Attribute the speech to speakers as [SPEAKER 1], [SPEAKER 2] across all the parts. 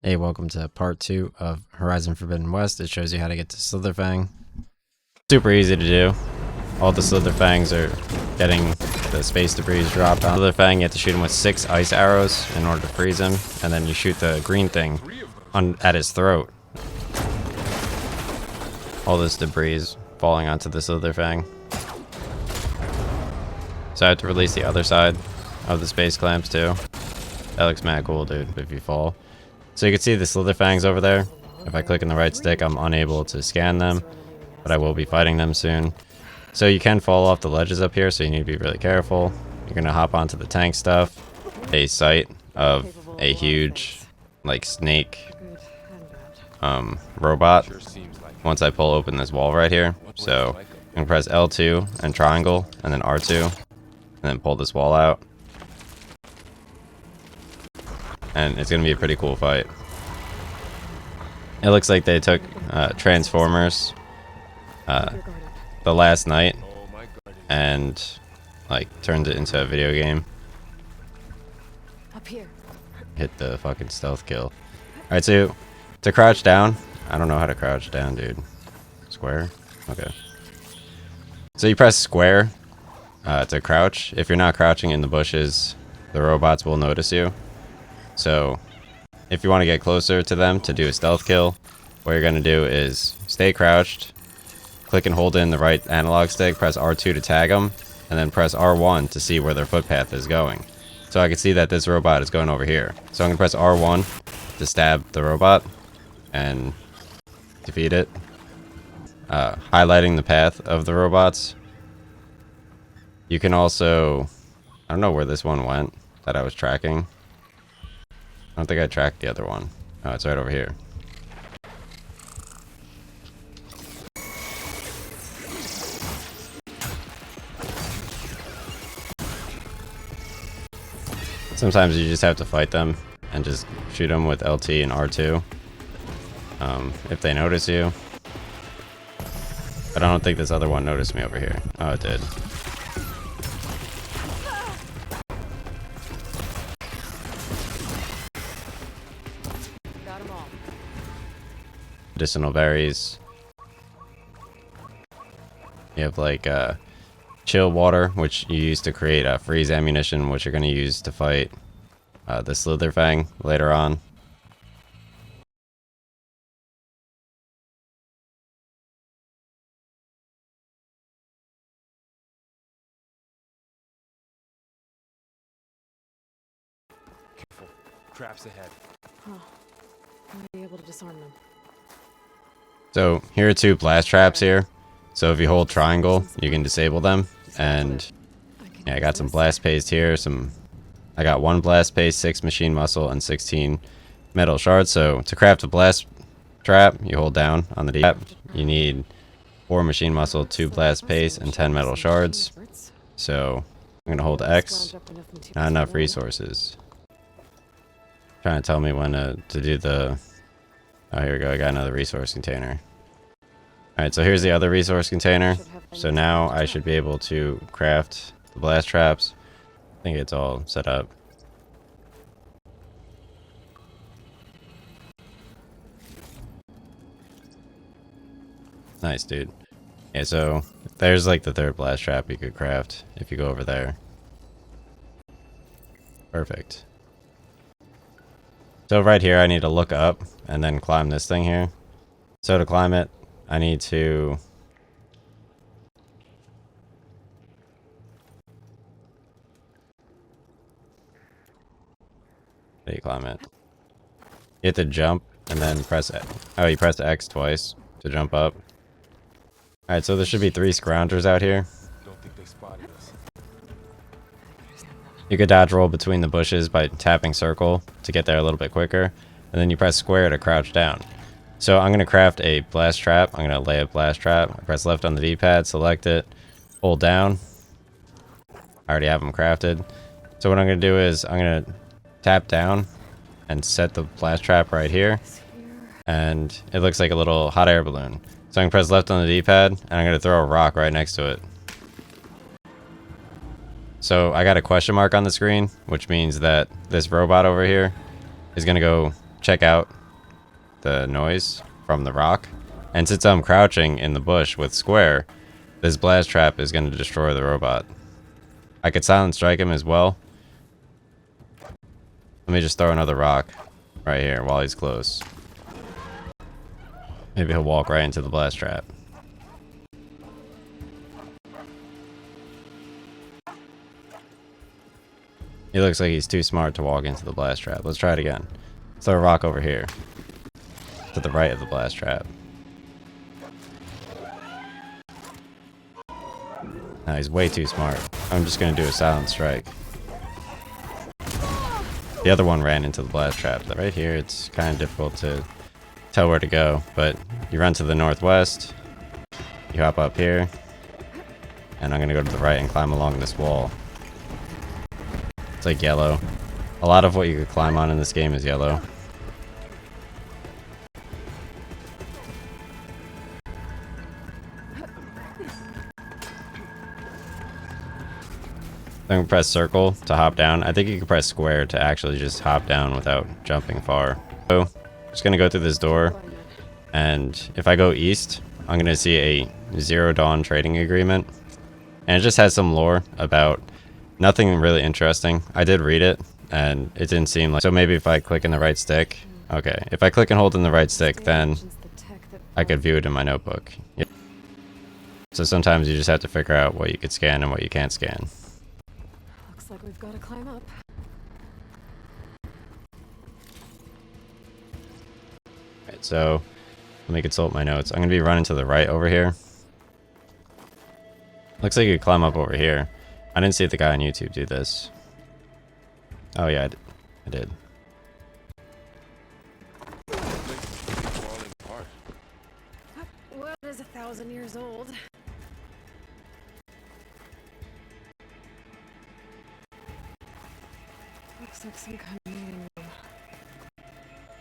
[SPEAKER 1] Hey, welcome to part 2 of Horizon Forbidden West. It shows you how to get to Slitherfang. Super easy to do. All the Slitherfangs are getting the space debris dropped on Slitherfang. You have to shoot him with 6 ice arrows in order to freeze him, and then you shoot the green thing at his throat. All this debris is falling onto the Slitherfang. So I have to release the other side of the space clamps too. That looks mad cool, dude, if you fall. So you can see the Slitherfangs over there. If I click on the right stick, I'm unable to scan them, but I will be fighting them soon. So you can fall off the ledges up here, so you need to be really careful. You're gonna hop onto the tank stuff. A sight of a huge, like, snake robot once I pull open this wall right here. So I'm gonna press L2 and triangle, and then R2, and then pull this wall out. And it's gonna be a pretty cool fight. It looks like they took Transformers the last night and like turned it into a video game.
[SPEAKER 2] Up here.
[SPEAKER 1] Hit the fucking stealth kill. Alright, so to crouch down, I don't know how to crouch down, dude. Square? Okay. So you press square to crouch. If you're not crouching in the bushes, the robots will notice you. So if you want to get closer to them to do a stealth kill, what you're going to do is stay crouched, click and hold in the right analog stick, press R2 to tag them, and then press R1 to see where their footpath is going. So I can see that this robot is going over here. So I'm going to press R1 to stab the robot and defeat it, highlighting the path of the robots. You can also, I don't know where this one went that I was tracking. I don't think I tracked the other one. Oh, it's right over here. Sometimes you just have to fight them and just shoot them with LT and R2 if they notice you. But I don't think this other one noticed me over here. Oh, it did. Medicinal berries. You have like chill water, which you use to create freeze ammunition, which you're going to use to fight the Slitherfang later on.
[SPEAKER 3] Careful, traps ahead.
[SPEAKER 2] Huh. I'll be able to disarm them.
[SPEAKER 1] So here are 2 blast traps here. So if you hold triangle, you can disable them. And yeah, I got some blast paste here. I got 1 blast paste, 6 machine muscle, and 16 metal shards. So to craft a blast trap, you hold down on the D-pad. You need 4 machine muscle, 2 blast paste, and 10 metal shards. So I'm gonna hold X. Not enough resources. Trying to tell me when to do the. Oh, here we go. I got another resource container. Alright, so here's the other resource container. So now I should be able to craft the blast traps. I think it's all set up. Nice, dude. Yeah, so there's like the 3rd blast trap you could craft if you go over there. Perfect. So right here, I need to look up and then climb this thing here. So to climb it, I need to... How do you climb it? You have to jump and then press... Oh, you press X twice to jump up. Alright, so there should be 3 scroungers out here.
[SPEAKER 3] Don't think they spotted us.
[SPEAKER 1] You could dodge roll between the bushes by tapping circle to get there a little bit quicker. And then you press square to crouch down. So I'm going to craft a blast trap. I'm going to lay a blast trap. I press left on the D-pad, select it, hold down. I already have them crafted. So what I'm going to do is I'm going to tap down and set the blast trap right here. And it looks like a little hot air balloon. So I'm going to press left on the D-pad, and I'm going to throw a rock right next to it. So I got a question mark on the screen, which means that this robot over here is going to go check out the noise from the rock. And since I'm crouching in the bush with square, this blast trap is going to destroy the robot. I could silent strike him as well. Let me just throw another rock right here while he's close. Maybe he'll walk right into the blast trap. He looks like he's too smart to walk into the blast trap. Let's try it again. Throw a rock over here. To the right of the blast trap. No, he's way too smart. I'm just gonna do a silent strike. The other one ran into the blast trap. Right here, it's kind of difficult to tell where to go, but you run to the northwest, you hop up here, and I'm gonna go to the right and climb along this wall. It's like yellow. A lot of what you could climb on in this game is yellow. I'm gonna press circle to hop down. I think you can press square to actually just hop down without jumping far. So, just gonna go through this door, and if I go east, I'm gonna see a Zero Dawn trading agreement, and it just has some lore about nothing really interesting. I did read it, and it didn't seem like. So maybe if I click in the right stick, okay. If I click and hold in the right stick, then I could view it in my notebook. Yep. So sometimes you just have to figure out what you could scan and what you can't scan.
[SPEAKER 2] Looks like we've got to climb up.
[SPEAKER 1] Right, so let me consult my notes. I'm gonna be running to the right over here. Looks like you could climb up over here. I didn't see the guy on YouTube do this. Oh yeah, I did.
[SPEAKER 2] What is 1,000 years old? Looks like some kind of meeting room.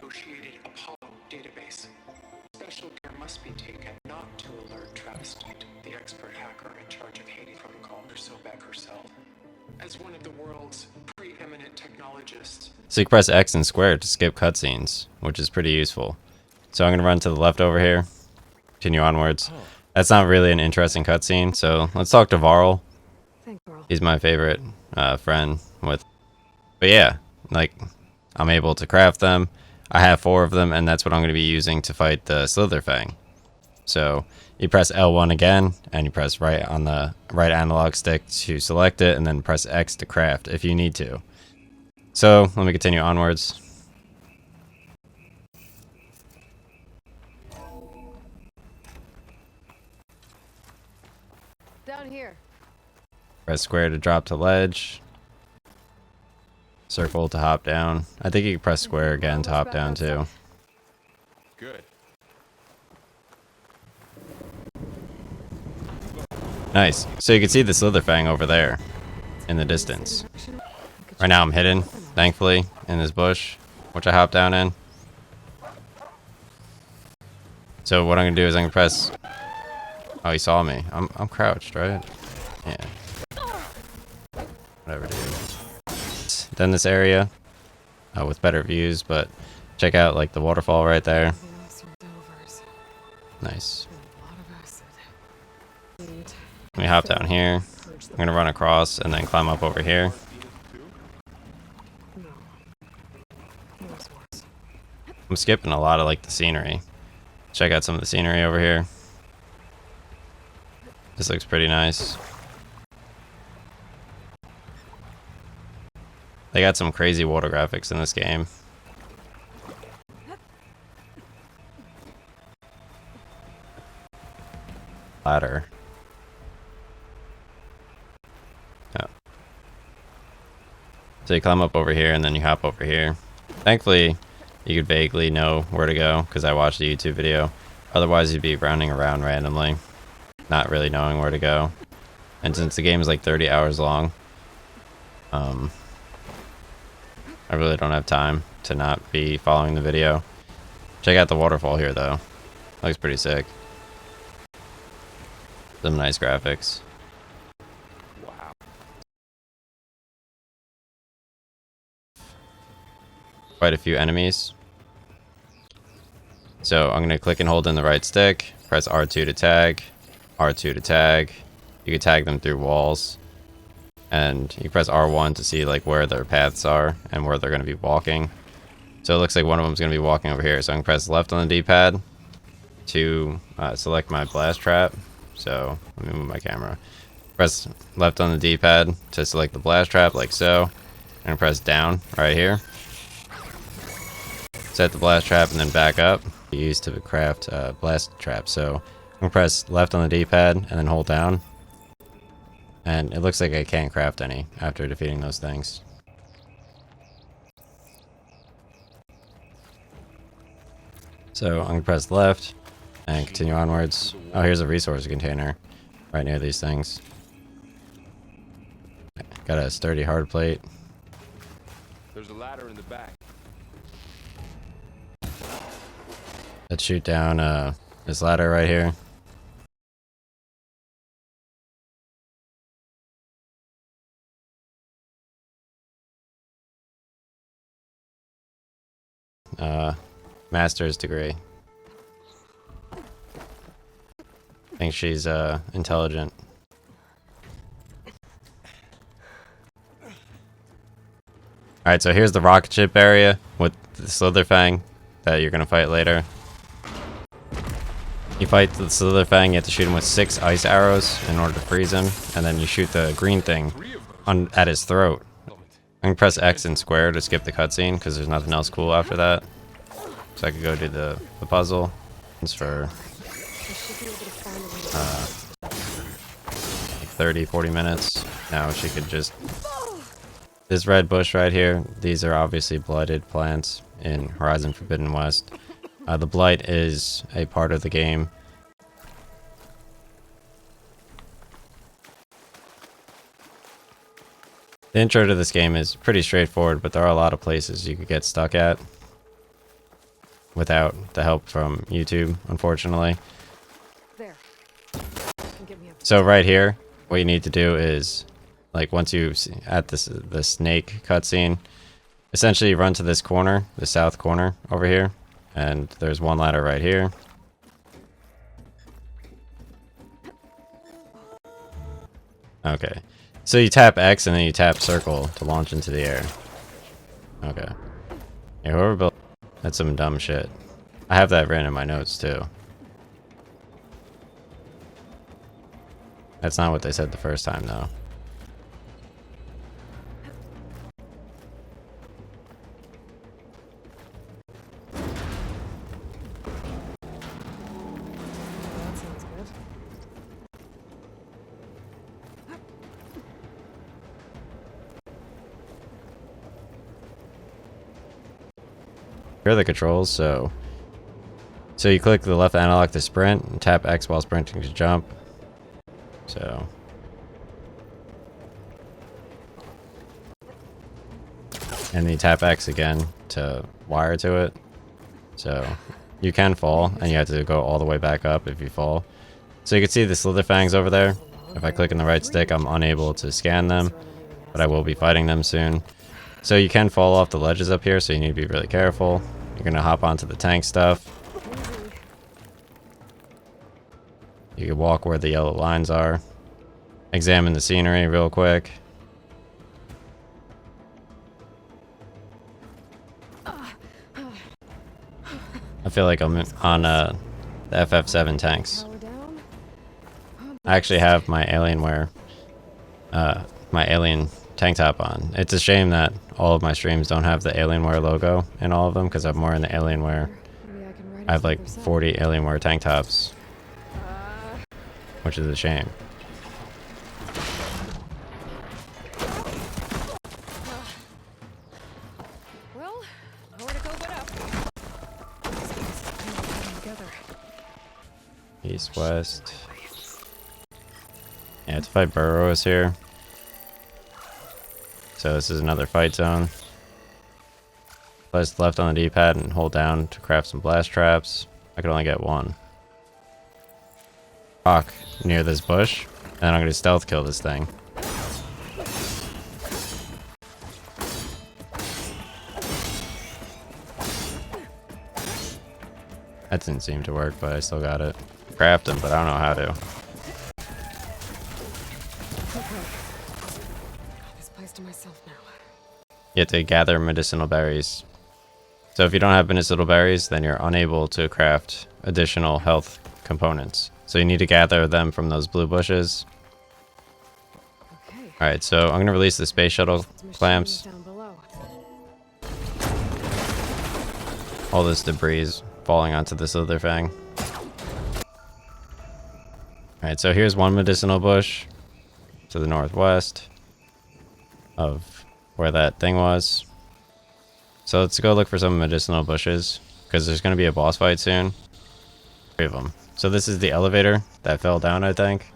[SPEAKER 4] Negotiated Apollo database. Special care must be taken not to alert Travis State, the expert hacker in charge of Haiti Protocol, or Sobek herself. As one of the world's preeminent technologists.
[SPEAKER 1] So you can press X and square to skip cutscenes, which is pretty useful. So I'm gonna run to the left over here. Continue onwards. That's not really an interesting cutscene, so let's talk to Varl.
[SPEAKER 2] Thank Carl.
[SPEAKER 1] He's my favorite friend with. But yeah, like I'm able to craft them. I have 4 of them, and that's what I'm going to be using to fight the Slitherfang. So you press L1 again, and you press right on the right analog stick to select it, and then press X to craft if you need to. So let me continue onwards.
[SPEAKER 2] Down here.
[SPEAKER 1] Press square to drop to ledge. Circle to hop down. I think you can press square again to hop down too.
[SPEAKER 3] Good.
[SPEAKER 1] Nice. So you can see the Slitherfang over there in the distance. Right now I'm hidden, thankfully, in this bush, which I hop down in. So what I'm gonna do is I'm gonna press. Oh, he saw me. I'm crouched, right? Yeah. Whatever, dude. Then this area with better views, but check out like the waterfall right there. Nice. Let me hop down here. I'm gonna run across and then climb up over here. I'm skipping a lot of like the scenery. Check out some of the scenery over here. This looks pretty nice. They got some crazy water graphics in this game. Ladder. Oh. So you climb up over here and then you hop over here. Thankfully, you could vaguely know where to go because I watched a YouTube video. Otherwise, you'd be rounding around randomly, not really knowing where to go. And since the game is like 30 hours long, I really don't have time to not be following the video. Check out the waterfall here though. Looks pretty sick. Some nice graphics.
[SPEAKER 3] Wow.
[SPEAKER 1] Quite a few enemies. So I'm gonna click and hold in the right stick, press R2 to tag, R2 to tag. You can tag them through walls, and you press R1 to see like where their paths are and where they're gonna be walking. So it looks like one of them is gonna be walking over here. So I can press left on the D-pad to select my blast trap. So let me move my camera. Press left on the D-pad to select the blast trap, like so. And press down right here. Set the blast trap and then back up. Used to craft blast trap. So I'm gonna press left on the D-pad and then hold down. And it looks like I can't craft any after defeating those things. So I'm gonna press left and continue onwards. Oh, here's a resource container right near these things. Got a sturdy hard plate.
[SPEAKER 3] There's a ladder in the back.
[SPEAKER 1] Let's shoot down this ladder right here. Master's degree. Think she's intelligent. Alright, so here's the rocket ship area with the Slitherfang that you're gonna fight later. You fight the Slitherfang, you have to shoot him with 6 ice arrows in order to freeze him, and then you shoot the green thing at his throat. I can press X and square to skip the cutscene because there's nothing else cool after that. So I could go do the puzzle. It's for like 30-40 minutes. Now she could just... This red bush right here, these are obviously blighted plants in Horizon Forbidden West. The blight is a part of the game. The intro to this game is pretty straightforward, but there are a lot of places you could get stuck at without the help from YouTube, unfortunately.
[SPEAKER 2] There. Get me up.
[SPEAKER 1] So right here, what you need to do is, like once you at the snake cutscene, essentially run to this corner, the south corner over here, and there's one ladder right here. Okay, so you tap X and then you tap circle to launch into the air. Okay. Yeah, whoever built that's some dumb shit. I have that written in my notes too. That's not what they said the first time though.
[SPEAKER 2] That sounds good.
[SPEAKER 1] Here are the controls. So you click the left analog to sprint and tap X while sprinting to jump. So and then you tap X again to wire to it. So you can fall and you have to go all the way back up if you fall. So you can see the Slitherfangs over there. If I click on the right stick, I'm unable to scan them, but I will be fighting them soon. So you can fall off the ledges up here, so you need to be really careful. You're gonna hop onto the tank stuff. You can walk where the yellow lines are. Examine the scenery real quick. I feel like I'm on the FF7 tanks.
[SPEAKER 2] Power down.
[SPEAKER 1] I actually have my Alienware, my Alien tank top on. It's a shame that all of my streams don't have the Alienware logo in all of them because I'm more in the Alienware.
[SPEAKER 2] Maybe I can ride
[SPEAKER 1] I have
[SPEAKER 2] it
[SPEAKER 1] like
[SPEAKER 2] to the other
[SPEAKER 1] 40 Alienware tank tops, which is a shame.
[SPEAKER 2] Well, nowhere to go but up. These things come together.
[SPEAKER 1] East, west. Yeah, to fight burrows here. So this is another fight zone. Press left on the D-pad and hold down to craft some blast traps. I could only get one. Rock near this bush, and I'm gonna stealth kill this thing. That didn't seem to work, but I still got it. Craft them, but I don't know how to.
[SPEAKER 2] This place to myself now.
[SPEAKER 1] You have to gather medicinal berries. So if you don't have medicinal berries, then you're unable to craft additional health components. So you need to gather them from those blue bushes.
[SPEAKER 2] Okay.
[SPEAKER 1] Alright, so I'm going to release the space shuttle clamps.
[SPEAKER 2] Down below.
[SPEAKER 1] All this debris is falling onto the Slitherfang. Alright, so here's one medicinal bush to the northwest of where that thing was. So let's go look for some medicinal bushes, because there's going to be a boss fight soon. 3 of them. So this is the elevator that fell down, I think.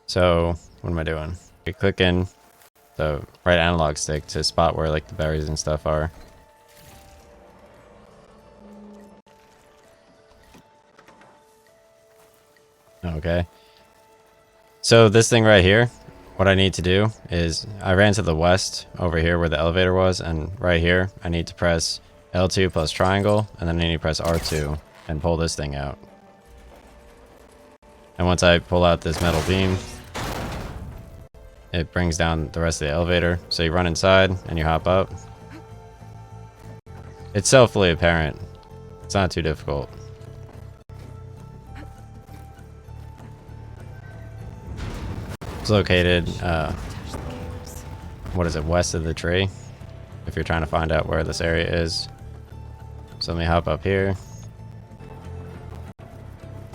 [SPEAKER 1] So what am I doing? We click in the right analog stick to spot where like the berries and stuff are. Okay. So this thing right here, what I need to do is I ran to the west over here where the elevator was, and right here I need to press L2+ triangle, and then I need to press R2 and pull this thing out. And once I pull out this metal beam, it brings down the rest of the elevator. So you run inside and you hop up. It's self-fully apparent. It's not too difficult. It's located, what is it, west of the tree, if you're trying to find out where this area is. So let me hop up here.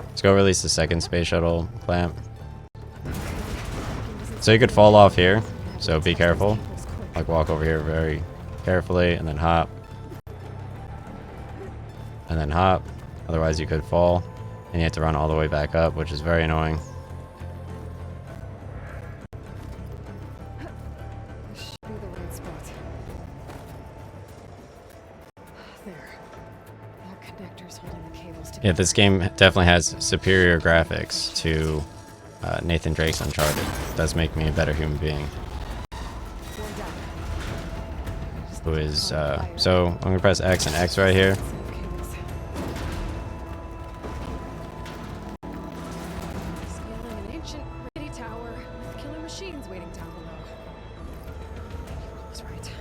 [SPEAKER 1] Let's go release the second space shuttle clamp. So you could fall off here, so be careful. Like walk over here very carefully and then hop. And then hop, otherwise you could fall. And you have to run all the way back up, which is very annoying. Yeah, this game definitely has superior graphics to Nathan Drake's Uncharted. It does make me a better human being. Who is, so I'm gonna press X and X right here.
[SPEAKER 2] Scaling an ancient rickety tower with killer machines waiting down below. That's right.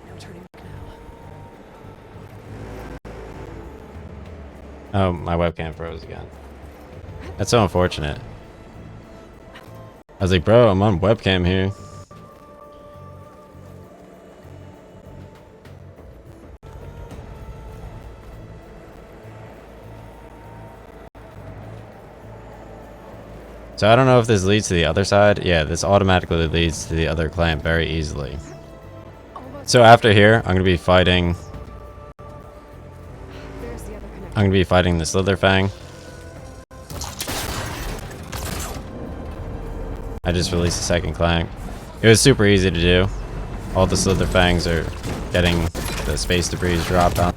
[SPEAKER 2] No turning back now.
[SPEAKER 1] Oh, my webcam froze again. That's so unfortunate. I was like, bro, I'm on webcam here. So I don't know if this leads to the other side. Yeah, this automatically leads to the other clamp very easily. So after here, I'm going to be fighting... I'm going to be fighting the Slitherfang. I just released the second clank. It was super easy to do. All the Slitherfangs are getting the space debris dropped on.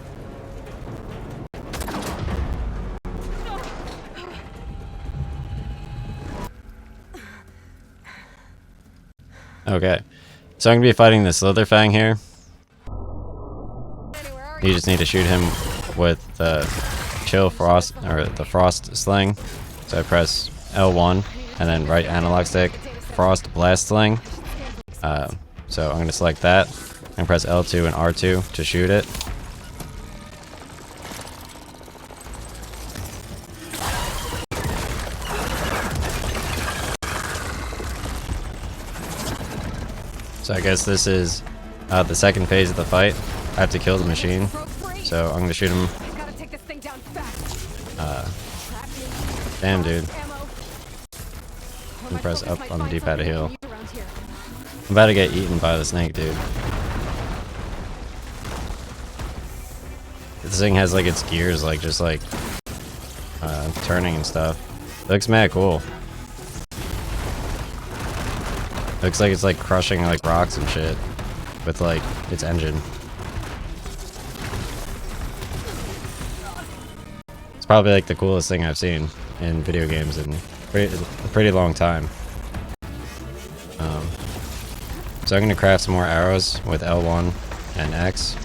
[SPEAKER 1] Okay, so I'm going to be fighting the Slitherfang here. You just need to shoot him with the chill frost, or the frost sling. So I press L1 and then right analog stick, frost blast sling. So I'm going to select that and press L2 and R2 to shoot it. So I guess this is the second phase of the fight. I have to kill the machine. So I'm going to shoot him. Damn, dude. And press up on the D-pad to heal. I'm about to get eaten by the snake, dude. This thing has like its gears like just like turning and stuff. It looks mad cool. Looks like it's like crushing like rocks and shit with like its engine. It's probably like the coolest thing I've seen in video games in a pretty long time. So I'm gonna craft some more arrows with L1 and X.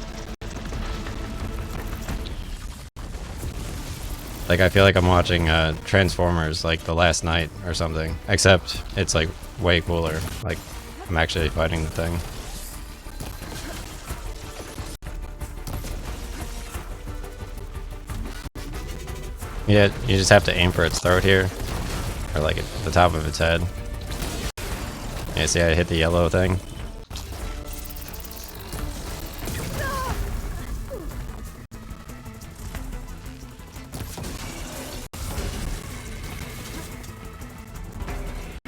[SPEAKER 1] Like, I feel like I'm watching Transformers, like, the last night or something. Except, it's, like, way cooler. Like, I'm actually fighting the thing. Yeah, you just have to aim for its throat here. Or, like, at the top of its head. Yeah, see, I hit the yellow thing.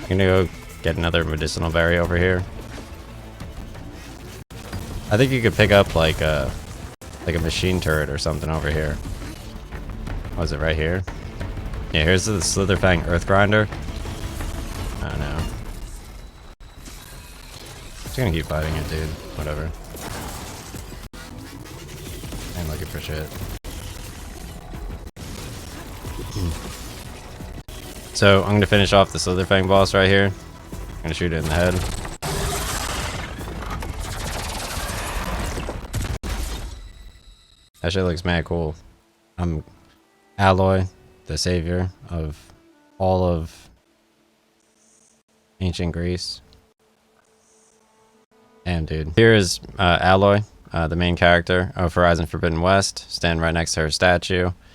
[SPEAKER 1] I'm gonna go get another medicinal berry over here. I think you could pick up like a machine turret or something over here. Was it right here? Yeah, here's the Slitherfang Earth Grinder. I don't know. Just gonna keep fighting it, dude. Whatever. I ain't looking for shit. So, I'm gonna finish off the Slitherfang boss right here. I'm gonna shoot it in the head. That shit looks mad cool. I'm Alloy, the savior of all of ancient Greece. Damn, dude. Here is Alloy, the main character of Horizon Forbidden West. Stand right next to her statue.